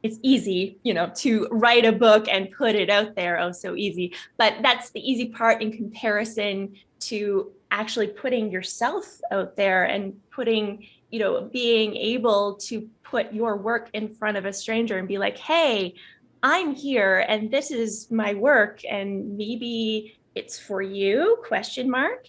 it's easy, to write a book and put it out there. Oh, so easy. But that's the easy part in comparison to actually putting yourself out there and being able to put your work in front of a stranger and be like, hey, I'm here and this is my work and maybe it's for you, question mark.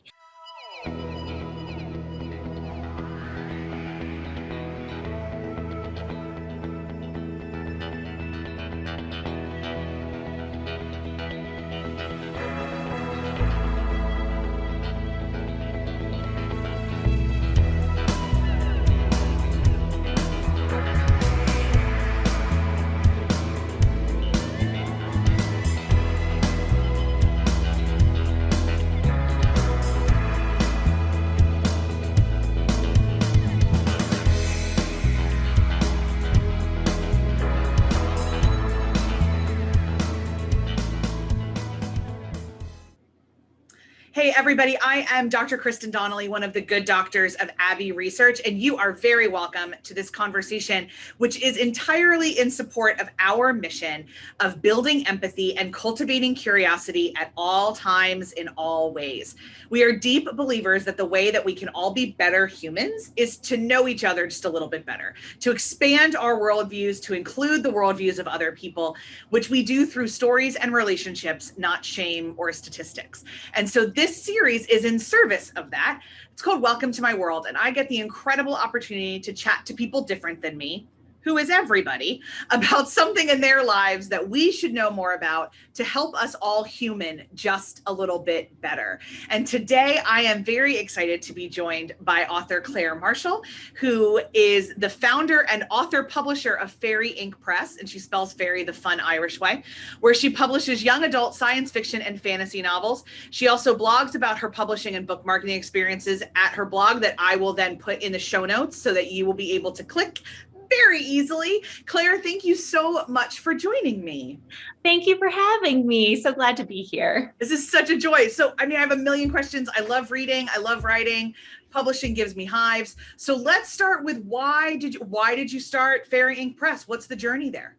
Hey, everybody, I am Dr. Kristen Donnelly, one of the good doctors of Abbey Research, and you are very welcome to this conversation, which is entirely in support of our mission of building empathy and cultivating curiosity at all times in all ways. We are deep believers that the way that we can all be better humans is to know each other just a little bit better, to expand our worldviews, to include the worldviews of other people, which we do through stories and relationships, not shame or statistics. And so this series is in service of that. It's called Welcome to My World, and I get the incredible opportunity to chat to people different than me, who is everybody, about something in their lives that we should know more about to help us all human just a little bit better. And today I am very excited to be joined by author Clare Marshall, who is the founder and author publisher of Faery Ink Press, and she spells fairy the fun Irish way, where she publishes young adult science fiction and fantasy novels. She also blogs about her publishing and book marketing experiences at her blog that I will then put in the show notes so that you will be able to click very easily. Clare, thank you so much for joining me. Thank you for having me. So glad to be here. This is such a joy. So, I have a million questions. I love reading. I love writing. Publishing gives me hives. So let's start with why did you start Faery Ink Press? What's the journey there?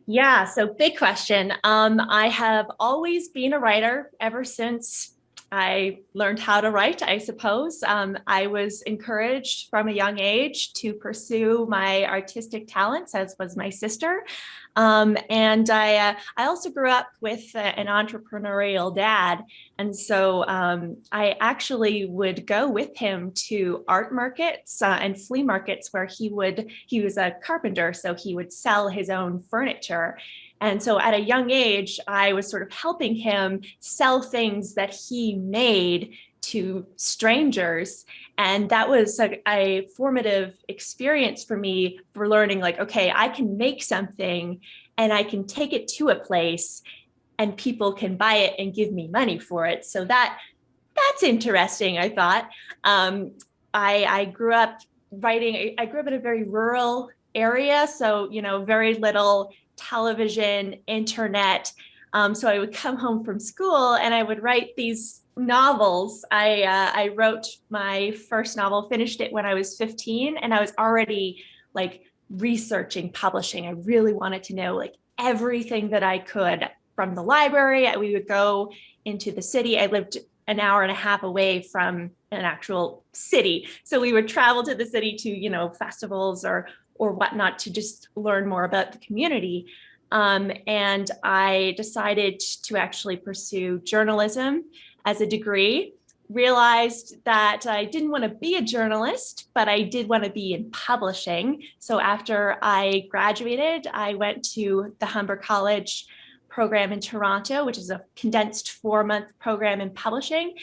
Yeah, so big question. I have always been a writer ever since I learned how to write, I suppose. I was encouraged from a young age to pursue my artistic talents, as was my sister. And I also grew up with an entrepreneurial dad. And so I actually would go with him to art markets and flea markets where he was a carpenter, so he would sell his own furniture. And so at a young age, I was sort of helping him sell things that he made to strangers. And that was a formative experience for me for learning, like, okay, I can make something and I can take it to a place and people can buy it and give me money for it. So that's interesting, I thought. I grew up writing. I grew up in a very rural area, so very little television, internet. So I would come home from school and I would write these novels. I wrote my first novel, finished it when I was 15, and I was already like researching publishing. I really wanted to know like everything that I could from the library. We would go into the city. I lived an hour and a half away from an actual city, so we would travel to the city to festivals or whatnot to just learn more about the community. And I decided to actually pursue journalism as a degree, realized that I didn't want to be a journalist, but I did want to be in publishing. So after I graduated, I went to the Humber College program in Toronto, which is a condensed 4-month program in publishing.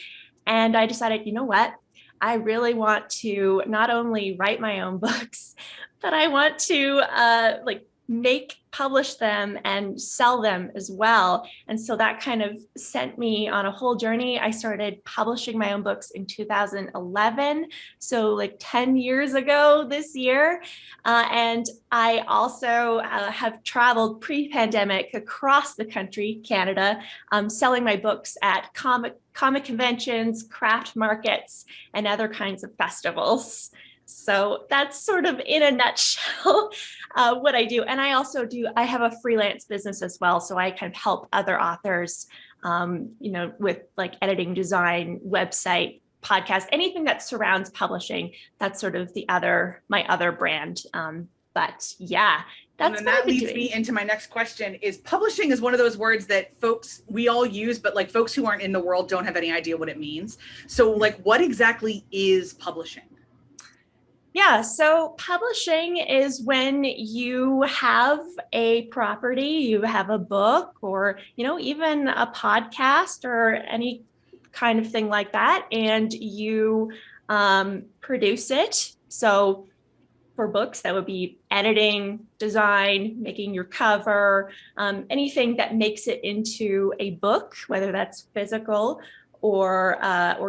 And I decided, you know what? I really want to not only write my own books, but I want to publish them and sell them as well. And so that kind of sent me on a whole journey. I started publishing my own books in 2011, so like 10 years ago this year. And I also have traveled pre-pandemic across the country, Canada, selling my books at comic conventions, craft markets, and other kinds of festivals. So that's sort of in a nutshell what I do. And I have a freelance business as well. So I kind of help other authors, with like editing, design, website, podcast, anything that surrounds publishing. That's sort of my other brand. But yeah, And that's then what that I've been leads doing. me into my next question is publishing is one of those words that we all use, but like folks who aren't in the world don't have any idea what it means. So like what exactly is publishing? Yeah, so publishing is when you have a property, you have a book or, even a podcast or any kind of thing like that, and you produce it. So for books, that would be editing, design, making your cover, anything that makes it into a book, whether that's physical or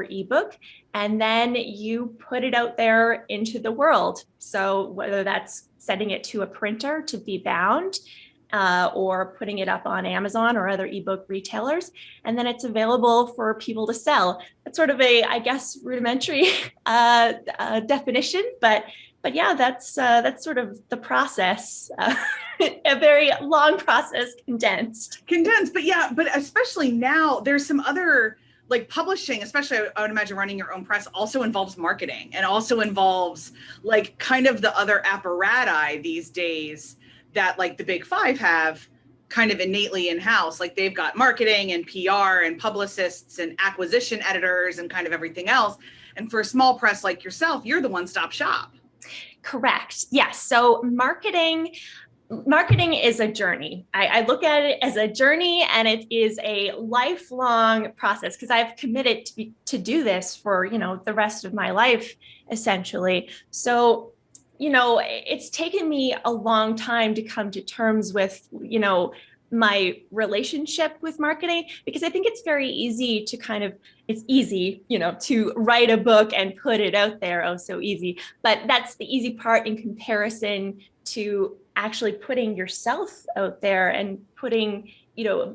ebook, and then you put it out there into the world. So whether that's sending it to a printer to be bound, or putting it up on Amazon or other ebook retailers, and then it's available for people to sell. That's sort of a, I guess, rudimentary definition, but yeah, that's sort of the process. A very long process condensed. But yeah, but especially now there's some other like publishing, especially I would imagine running your own press also involves marketing and also involves like kind of the other apparatus these days that like the big five have kind of innately in-house. Like they've got marketing and PR and publicists and acquisition editors and kind of everything else. And for a small press like yourself, you're the one-stop shop. Correct. Yes. So marketing is a journey. I look at it as a journey, and it is a lifelong process because I've committed to do this for, the rest of my life, essentially. So, it's taken me a long time to come to terms with, my relationship with marketing, because I think it's very easy to it's easy, to write a book and put it out there. Oh, so easy. But that's the easy part in comparison to actually putting yourself out there and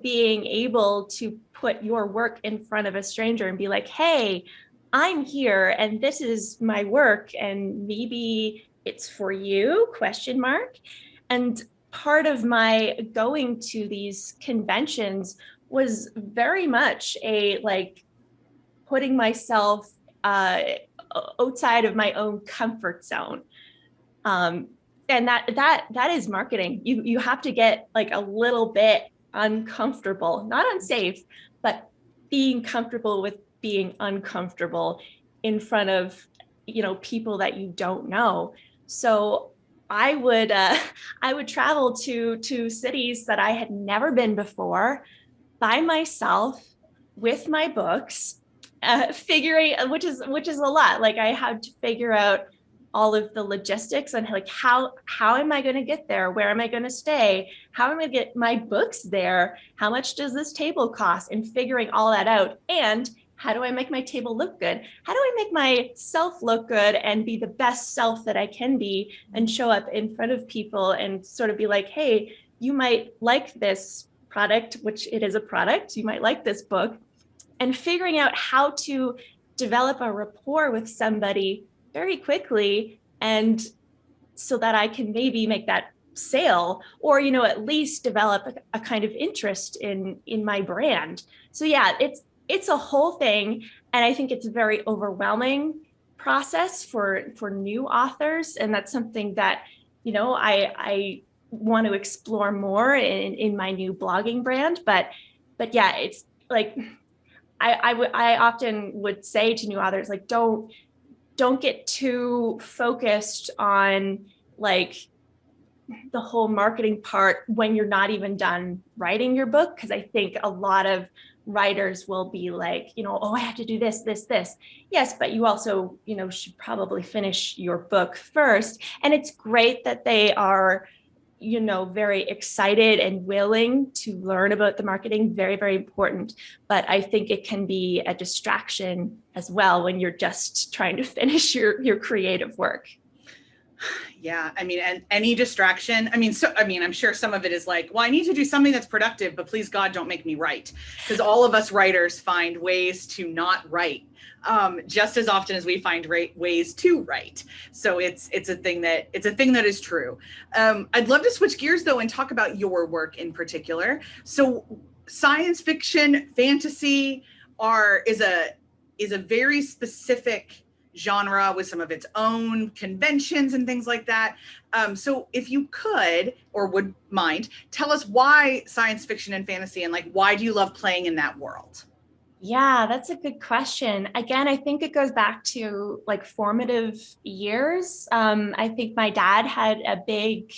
being able to put your work in front of a stranger and be like, hey, I'm here and this is my work and maybe it's for you, question mark. And part of my going to these conventions was very much a like putting myself outside of my own comfort zone. Um, and that is marketing. You have to get like a little bit uncomfortable, not unsafe, but being comfortable with being uncomfortable in front of people that you don't know. So I would I would travel to cities that I had never been before by myself with my books, figuring which is a lot. Like I had to figure out all of the logistics and like how am I going to get there? Where am I going to stay? How am I going to get my books there? How much does this table cost? And figuring all that out. And how do I make my table look good? How do I make myself look good and be the best self that I can be and show up in front of people and sort of be like, hey, you might like this product, which it is a product. You might like this book, and figuring out how to develop a rapport with somebody very quickly, and so that I can maybe make that sale or at least develop a kind of interest in my brand. So yeah, it's a whole thing, and I think it's a very overwhelming process for new authors, and that's something that I want to explore more in my new blogging brand. But yeah, it's like I often would say to new authors, like, don't get too focused on like the whole marketing part when you're not even done writing your book. Because I think a lot of writers will be like, oh, I have to do this. Yes, but you also, should probably finish your book first. And it's great that they are very excited and willing to learn about the marketing. Very, very important. But I think it can be a distraction as well when you're just trying to finish your creative work. Yeah, I mean, and any distraction. I'm sure some of it is like, well, I need to do something that's productive, but please God, don't make me write, because all of us writers find ways to not write, just as often as we find ways to write. So it's a thing that is true. I'd love to switch gears though and talk about your work in particular. So science fiction, fantasy is a very specific genre with some of its own conventions and things like that. So if you could or would mind, tell us why science fiction and fantasy, and like, why do you love playing in that world? Yeah, that's a good question. Again, I think it goes back to like formative years. I think my dad had a big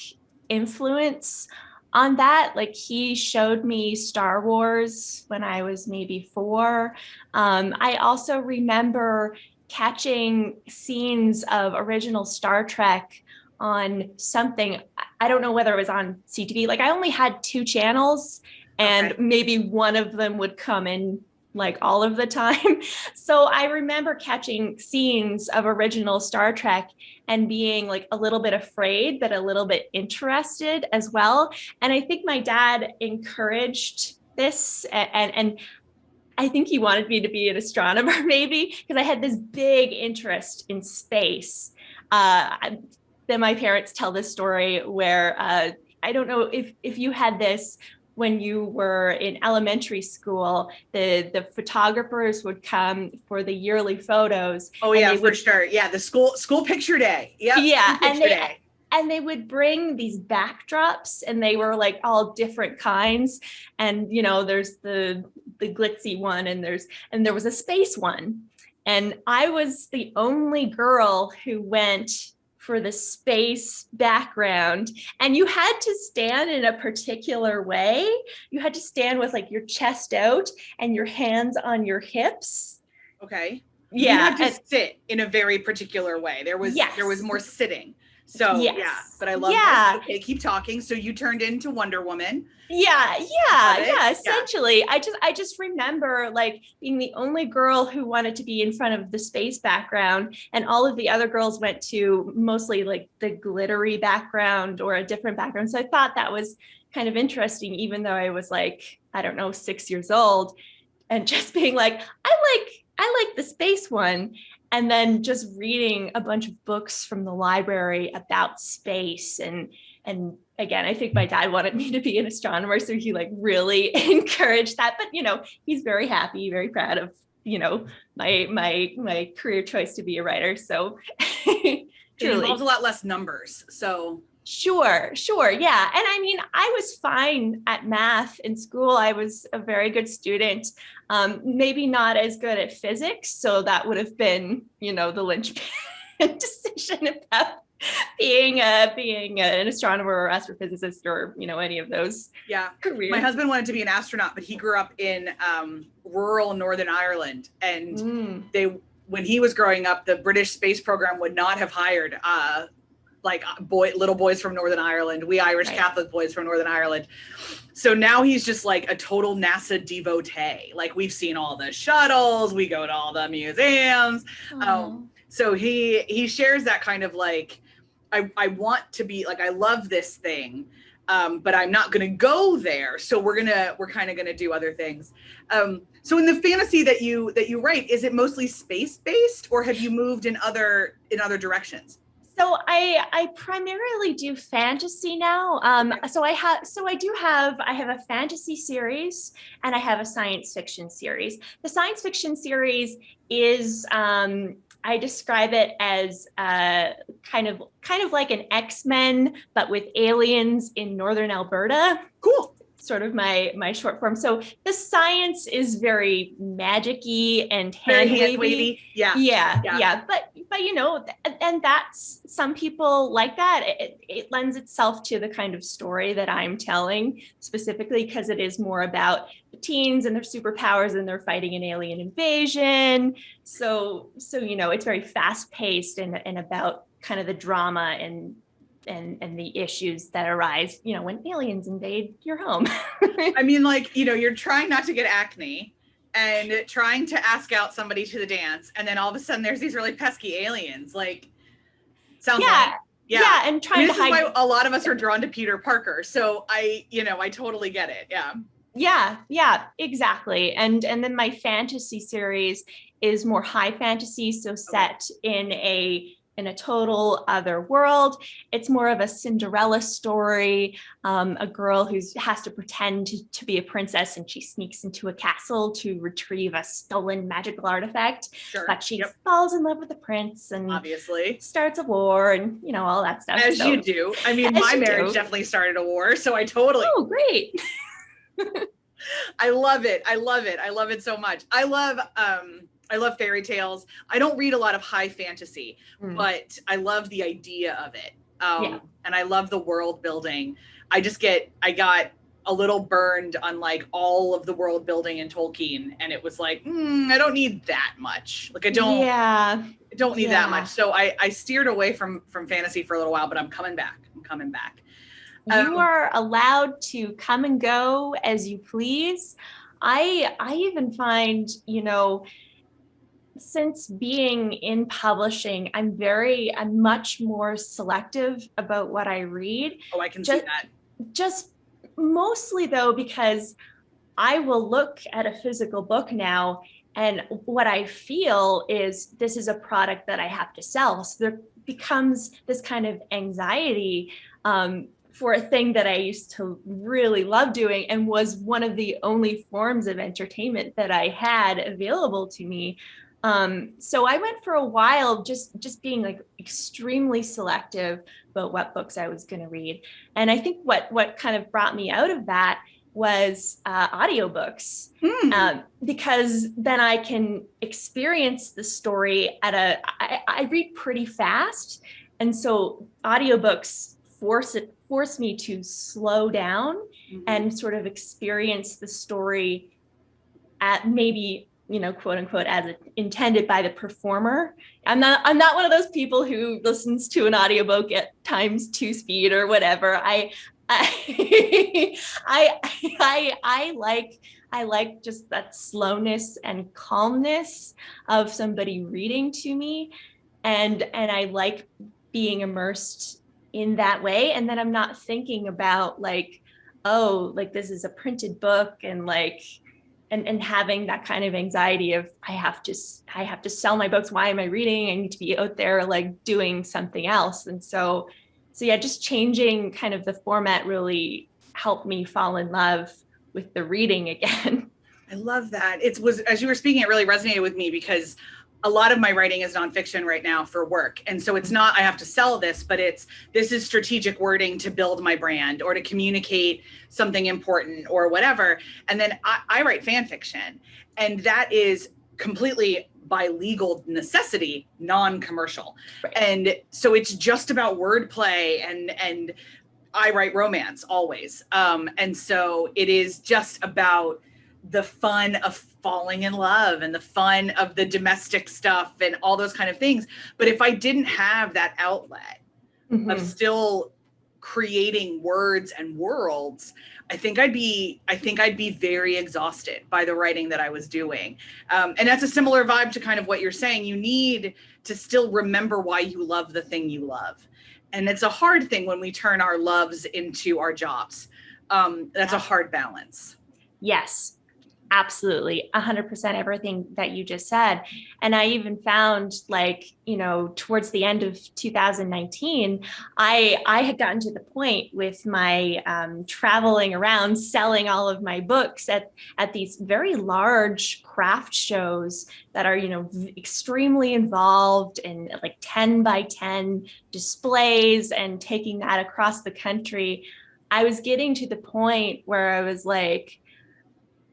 influence on that. Like he showed me Star Wars when I was maybe 4. I also remember catching scenes of original Star Trek on something. I don't know whether it was on CTV. Like I only had 2 channels, and Okay. maybe one of them would come in like all of the time. So I remember catching scenes of original Star Trek and being like a little bit afraid, but a little bit interested as well. And I think my dad encouraged this, and I think he wanted me to be an astronomer, maybe, because I had this big interest in space. Then my parents tell this story where I don't know if you had this when you were in elementary school. The photographers would come for the yearly photos, Oh and yeah, they for would, sure. Yeah, the school picture day. Yep, yeah, school picture day. and they would bring these backdrops, and they were like all different kinds. And there's the glitzy one, and there was a space one. And I was the only girl who went for the space background. And you had to stand in a particular way. You had to stand with like your chest out and your hands on your hips. Okay. You Yeah. had to sit in a very particular way. There was Yes. more sitting. So yeah, Yes. but I love this. Yeah. Okay, keep talking. So you turned into Wonder Woman. Yeah, Love yeah, it. yeah. Yeah. Essentially, I just remember like being the only girl who wanted to be in front of the space background, and all of the other girls went to mostly like the glittery background or a different background. So I thought that was kind of interesting, even though I was like, I don't know, 6 years old, and just being like, I like the space one. And then just reading a bunch of books from the library about space. And again, I think my dad wanted me to be an astronomer, so he like really encouraged that. But he's very happy, very proud of my career choice to be a writer. So It involves a truly. lot less numbers. So Sure, sure. Yeah. And I mean, I was fine at math in school. I was a very good student. Maybe not as good at physics. So that would have been, the linchpin decision about being an astronomer or astrophysicist, or, any of those yeah, careers. my husband wanted to be an astronaut, but he grew up in rural Northern Ireland, and Mm, when he was growing up, the British space program would not have hired like little boys from Northern Ireland, we Irish right. Catholic boys from Northern Ireland. So now he's just like a total NASA devotee. Like we've seen all the shuttles, we go to all the museums. Oh, So he shares that kind of like, I want to be like, I love this thing, but I'm not going to go there. So we're kind of gonna do other things. So in the fantasy that you write, is it mostly space based, or have you moved in other directions? so I primarily do fantasy now. I have a fantasy series, and I have a science fiction series. The science fiction series is I describe it as kind of like an X-Men, but with aliens in northern Alberta. Cool. Sort of my short form. So the science is very magic-y and Very hand hand wavy. wavy. Yeah. Yeah, Yeah. yeah. But and that's, some people like that. It lends itself to the kind of story that I'm telling, specifically because it is more about the teens and their superpowers, and they're fighting an alien invasion. So it's very fast-paced, and about kind of the drama and the issues that arise, when aliens invade your home. I mean, like, you're trying not to get acne and trying to ask out somebody to the dance, and then all of a sudden there's these really pesky aliens. Like, sounds Yeah. lame. Yeah. and trying this to hide. is why a lot of us are drawn to Peter Parker. So I totally get it. Yeah, exactly. And then my fantasy series is more high fantasy, so set in a total other world. It's more of a Cinderella story, a girl who has to pretend to be a princess, and she sneaks into a castle to retrieve a stolen magical artifact. Sure. But she falls in love with the prince and obviously starts a war and all that stuff. As you do. I mean, my marriage definitely started a war, so I totally. Oh, great. I love it. I love it so much. I love fairy tales. I don't read a lot of high fantasy, but I love the idea of it. And I love the world building. I got a little burned on like all of the world building in Tolkien, and it was like, I don't need that much. Like I don't need that much. So I steered away from fantasy for a little while, but I'm coming back. You are allowed to come and go as you please. I even find, since being in publishing, I'm much more selective about what I read. Oh, I can see that. Just mostly though, because I will look at a physical book now, and what I feel is this is a product that I have to sell. So there becomes this kind of anxiety for a thing that I used to really love doing and was one of the only forms of entertainment that I had available to me. So I went for a while just being like extremely selective about what books I was going to read. And I think what kind of brought me out of that was audiobooks, because then I can experience the story I read pretty fast. And so audiobooks force me to slow down and sort of experience the story at maybe, quote unquote, as intended by the performer. I'm not one of those people who listens to an audiobook at ×2 speed or whatever. I like just that slowness and calmness of somebody reading to me, and I like being immersed in that way. And then I'm not thinking about like, oh, like this is a printed book, and like and having that kind of anxiety of I have to sell my books. Why am I reading? I need to be out there like doing something else. And so yeah, just changing kind of the format really helped me fall in love with the reading again. I love that. As you were speaking, it really resonated with me because a lot of my writing is nonfiction right now for work. And so it's not, I have to sell this, but this is strategic wording to build my brand or to communicate something important or whatever. And then I write fan fiction, and that is completely by legal necessity, non-commercial. Right. And so it's just about wordplay, and I write romance always. And so it is just about the fun of falling in love and the fun of the domestic stuff and all those kind of things. But if I didn't have that outlet of still creating words and worlds, I think I'd be very exhausted by the writing that I was doing. And that's a similar vibe to kind of what you're saying. You need to still remember why you love the thing you love. And it's a hard thing when we turn our loves into our jobs. That's a hard balance. Yes. Absolutely. 100% everything that you just said. And I even found like, towards the end of 2019, I had gotten to the point with my traveling around, selling all of my books at these very large craft shows that are, extremely involved in like 10 by 10 displays and taking that across the country. I was getting to the point where I was like,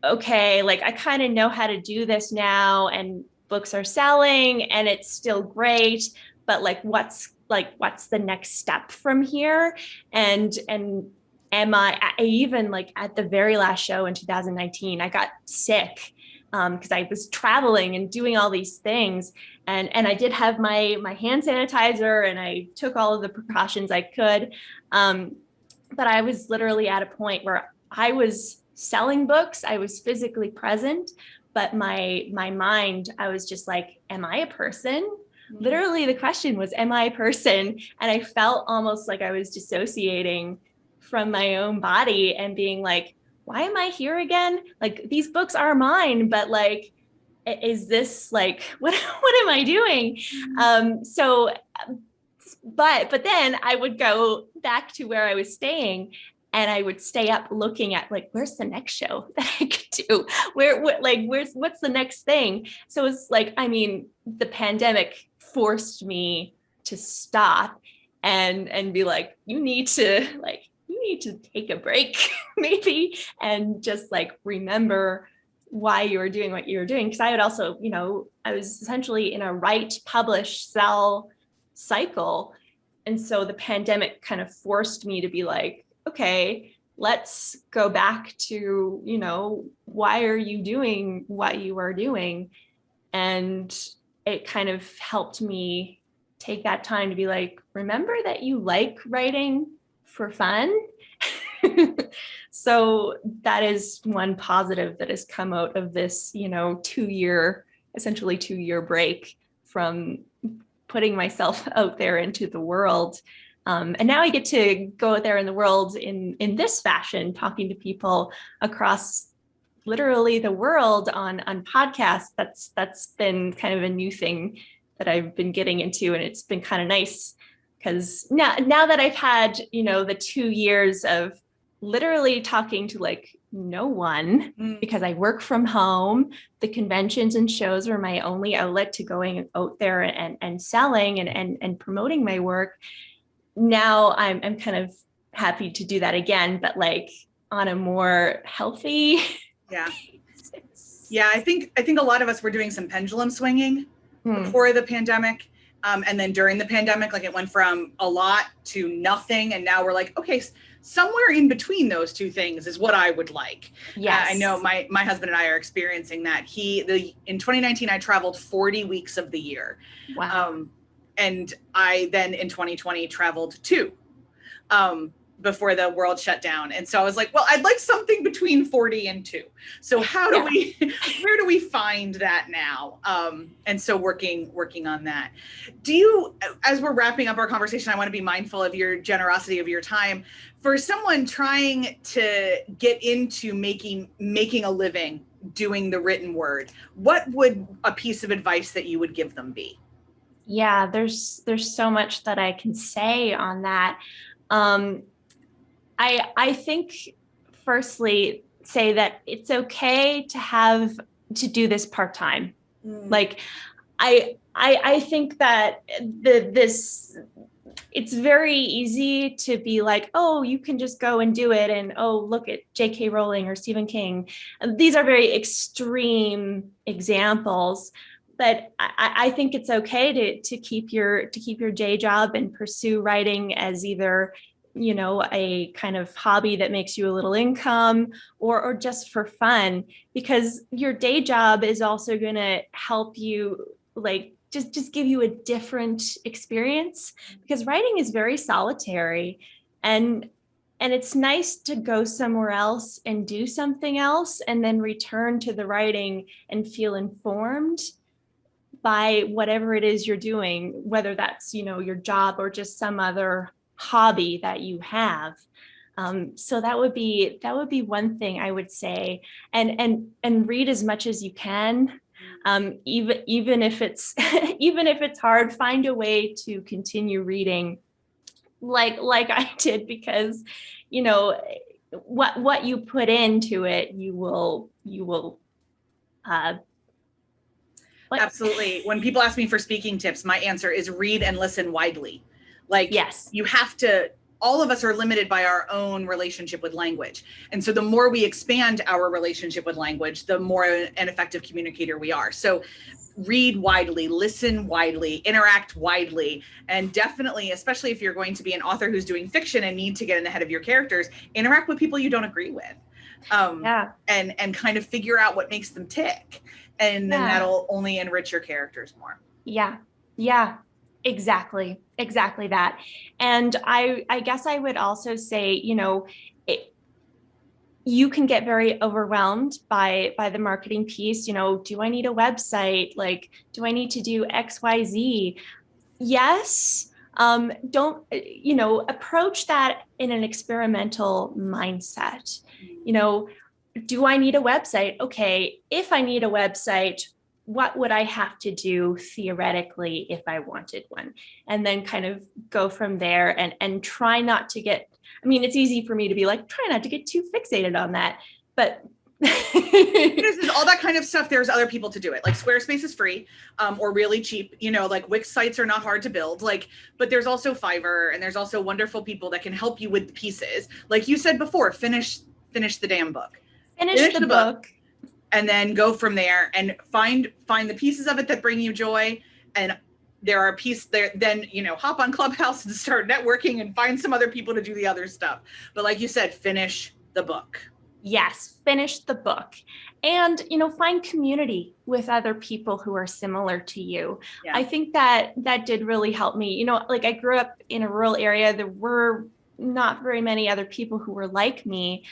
okay, like I kind of know how to do this now, and books are selling and it's still great, but like what's the next step from here? And am I even like at the very last show in 2019, I got sick because I was traveling and doing all these things, and I did have my hand sanitizer and I took all of the precautions I could, but I was literally at a point where I was selling books, I was physically present, but my mind, I was just like, am I a person? Literally the question was, am I a person? And I felt almost like I was dissociating from my own body and being like, why am I here again? Like, these books are mine, but like, is this like, what am I doing? So but then I would go back to where I was staying, and I would stay up looking at like, where's the next show that I could do? What's the next thing? So it's like, I mean, the pandemic forced me to stop and be like, you need to take a break maybe, and just like remember why you were doing what you were doing. Because I would also, I was essentially in a write, publish, sell cycle. And so the pandemic kind of forced me to be like, okay, let's go back to, why are you doing what you are doing? And it kind of helped me take that time to be like, remember that you like writing for fun. So that is one positive that has come out of this, essentially 2-year break from putting myself out there into the world. And now I get to go out there in the world in this fashion, talking to people across literally the world on podcasts. That's been kind of a new thing that I've been getting into, and it's been kind of nice because now that I've had the 2 years of literally talking to like no one, because I work from home. The conventions and shows were my only outlet to going out there and selling and promoting my work. Now I'm kind of happy to do that again, but like on a more healthy. Yeah. I think a lot of us were doing some pendulum swinging before the pandemic. And then during the pandemic, like it went from a lot to nothing. And now we're like, okay, somewhere in between those two things is what I would like. Yes. I know my husband and I are experiencing that. In 2019, I traveled 40 weeks of the year. Wow. And I then in 2020 traveled 2. Before the world shut down. And so I was like, well, I'd like something between 40 and 2. So where do we find that now? And so working on that. As we're wrapping up our conversation, I want to be mindful of your generosity of your time. For someone trying to get into making a living doing the written word, what would a piece of advice that you would give them be? Yeah, there's so much that I can say on that. I think firstly say that it's okay to do this part-time. Like I think that it's very easy to be like, oh, you can just go and do it. And oh, look at J.K. Rowling or Stephen King. These are very extreme examples. But I think it's okay to keep your day job and pursue writing as either a kind of hobby that makes you a little income or just for fun, because your day job is also going to help you like just give you a different experience, because writing is very solitary, and it's nice to go somewhere else and do something else and then return to the writing and feel informed by whatever it is you're doing, whether that's your job or just some other hobby that you have. So that would be one thing I would say, and read as much as you can. Even if it's even if it's hard, find a way to continue reading like I did, because what you put into it, you will Absolutely. When people ask me for speaking tips, my answer is read and listen widely. Like, yes, you have to, all of us are limited by our own relationship with language. And so the more we expand our relationship with language, the more an effective communicator we are. So read widely, listen widely, interact widely, and definitely, especially if you're going to be an author who's doing fiction and need to get in the head of your characters, interact with people you don't agree with. And kind of figure out what makes them tick. And then that'll only enrich your characters more. Yeah, exactly that. And I guess I would also say, you can get very overwhelmed by the marketing piece. Do I need a website? Like, do I need to do XYZ? Yes. Don't, approach that in an experimental mindset. Do I need a website? Okay, if I need a website, what would I have to do theoretically if I wanted one? And then kind of go from there and try not to get, I mean, it's easy for me to be like, try not to get too fixated on that. But there's all that kind of stuff. There's other people to do it. Like Squarespace is free, or really cheap. Like Wix sites are not hard to build. But there's also Fiverr, and there's also wonderful people that can help you with the pieces. Like you said before, finish the damn book. Finish the book. And then go from there and find the pieces of it that bring you joy. And there are pieces there, then, hop on Clubhouse and start networking and find some other people to do the other stuff. But like you said, finish the book. Yes, finish the book. And, find community with other people who are similar to you. Yeah. I think that did really help me. Like I grew up in a rural area. There were not very many other people who were like me.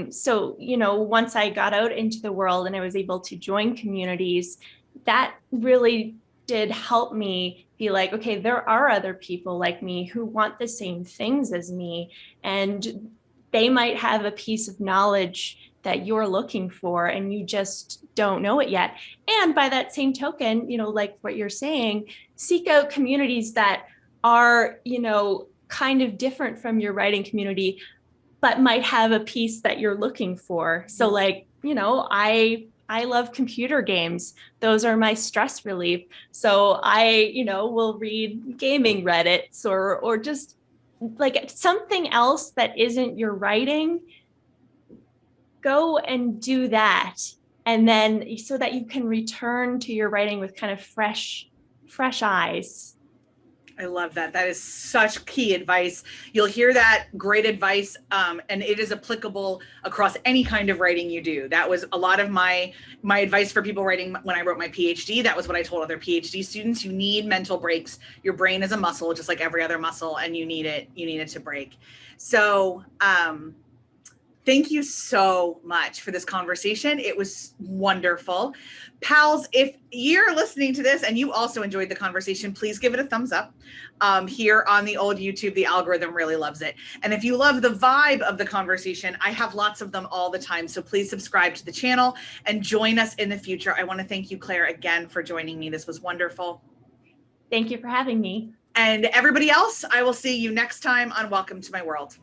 So, once I got out into the world and I was able to join communities, that really did help me be like, okay, there are other people like me who want the same things as me. And they might have a piece of knowledge that you're looking for and you just don't know it yet. And by that same token, like what you're saying, seek out communities that are, kind of different from your writing community, but might have a piece that you're looking for. So like, I love computer games. Those are my stress relief. So I, will read gaming Reddits or just like something else that isn't your writing. Go and do that. And then so that you can return to your writing with kind of fresh eyes. I love that. That is such key advice. You'll hear that great advice, and it is applicable across any kind of writing you do. That was a lot of my advice for people writing when I wrote my PhD. That was what I told other PhD students. You need mental breaks. Your brain is a muscle, just like every other muscle, and you need it to break. So, thank you so much for this conversation. It was wonderful. Pals, if you're listening to this and you also enjoyed the conversation, please give it a thumbs up. Here on the old YouTube, the algorithm really loves it. And if you love the vibe of the conversation, I have lots of them all the time. So please subscribe to the channel and join us in the future. I want to thank you, Claire, again for joining me. This was wonderful. Thank you for having me. And everybody else, I will see you next time on Welcome to My World.